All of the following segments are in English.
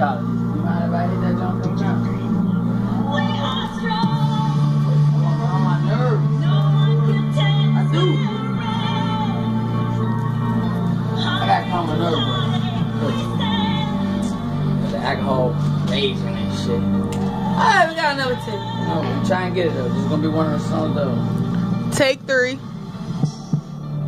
college. You mind if I hit that jump from now? On my nerves. I do. I gotta calm my nerves, bro. The alcohol raging and shit. Alright, we got another tip. No, we try and get it though. This is gonna be one of the songs though. Take 3.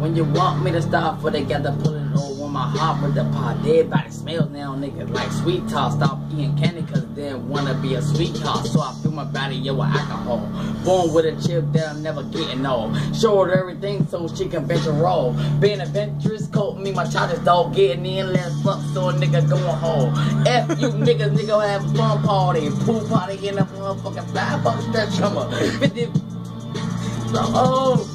When you want me to stop for they got to pull it over my heart with the pot. Everybody smells now, nigga, like sweet toss. Stop eating candy cause they didn't wanna be a sweet toss. So I fill my body with alcohol. Born with a chip that I'm never getting old. Show her everything so she can venture roll. Being adventurous, coat me my childish dog. Getting in, let's fuck so a nigga going home. F you niggas, nigga have a fun party. Pool party in a motherfucking $5 stretch comer. 50. Oh.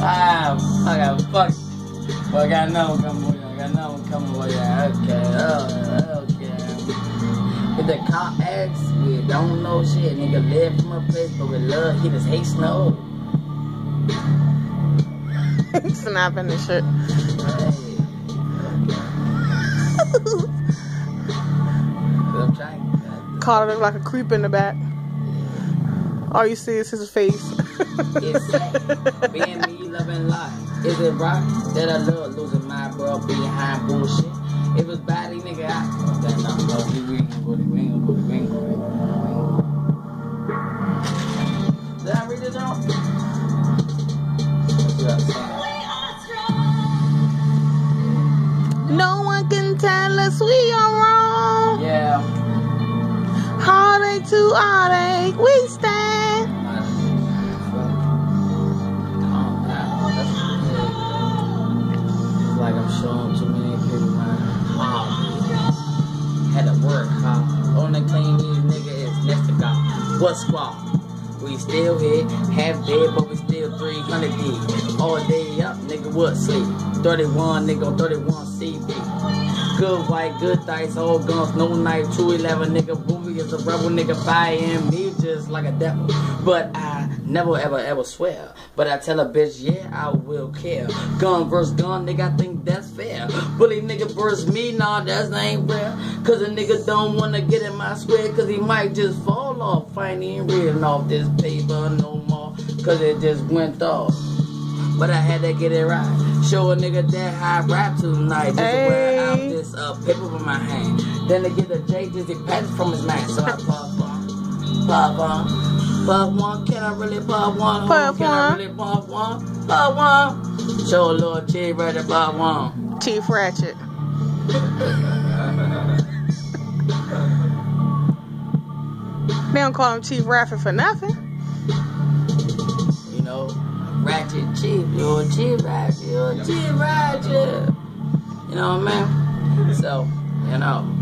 Ah, I got fuck. Well, I got another one coming with you. I got another one coming with you. Okay, okay. If the cop asks, we don't know shit. Nigga live from a place, but we love, he just hate snow. Snapping this shit. I'm trying. Carter look like a creep in the back. All you see is his face. It's sad, being me, loving life. Is it right that I love losing my bro behind bullshit? It was body, nigga. We ain't gonna go. Did I read it off? No one can tell us we are wrong. Yeah. Heartache to heartache, we stand. Like I'm showing too many people my heart. Had to work hard. Only clean these nigga is next to God. What squad? We still here, half dead, but we still 300 deep. All day up, nigga, what sleep? 31, nigga, 31 CB. Good white, good dice, all guns, no knife, 211, nigga, Boomy is a rebel, nigga, buying me just like a devil. But I never, ever swear. But I tell a bitch, yeah, I will care. Gun versus gun, nigga, I think that's fair. Bully nigga versus me, nah, that ain't rare. Cause a nigga don't wanna get in my square, cause he might just fall off. I ain't even reading off this paper no more, cause it just went off. But I had to get it right. Show a nigga that I rap tonight. Just to wear out this paper with my hand. Then to get a J, just get patted from his man. So I puff one. Can I really puff one? Can I really puff one? Puff one. Show a little Cheif right to puff one. Cheif Ratchet. They don't call him Cheif Ratchet for nothing. You know, Ratchet Cheif, you're Cheif Ratchet, you're Cheif Ratchet. You know what I mean? So, you know.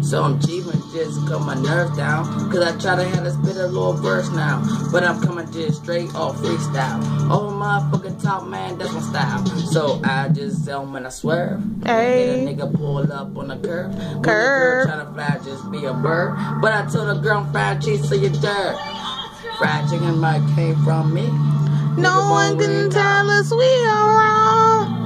So I'm cheap and just cut my nerves down. Cause I try to have to spit a little verse now. But I'm coming just straight off freestyle. Oh motherfucking top man, that's my style. So I just when I swerve. Hey. A nigga pull up on the curb. Curb. Trying to fly, just be a bird. But I told the girl I'm fried cheese, so you dirt. Fried chicken might came from me. No one can tell us we are wrong.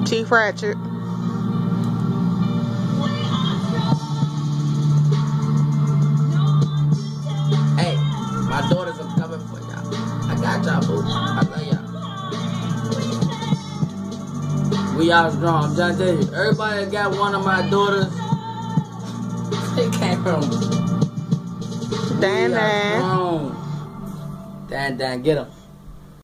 Cheif Ratchet. Hey, my daughters are coming for y'all. I got y'all, boo. I love y'all. We all strong. I'm trying to tell you, everybody that got one of my daughters, they came from Dan. Dan, get them.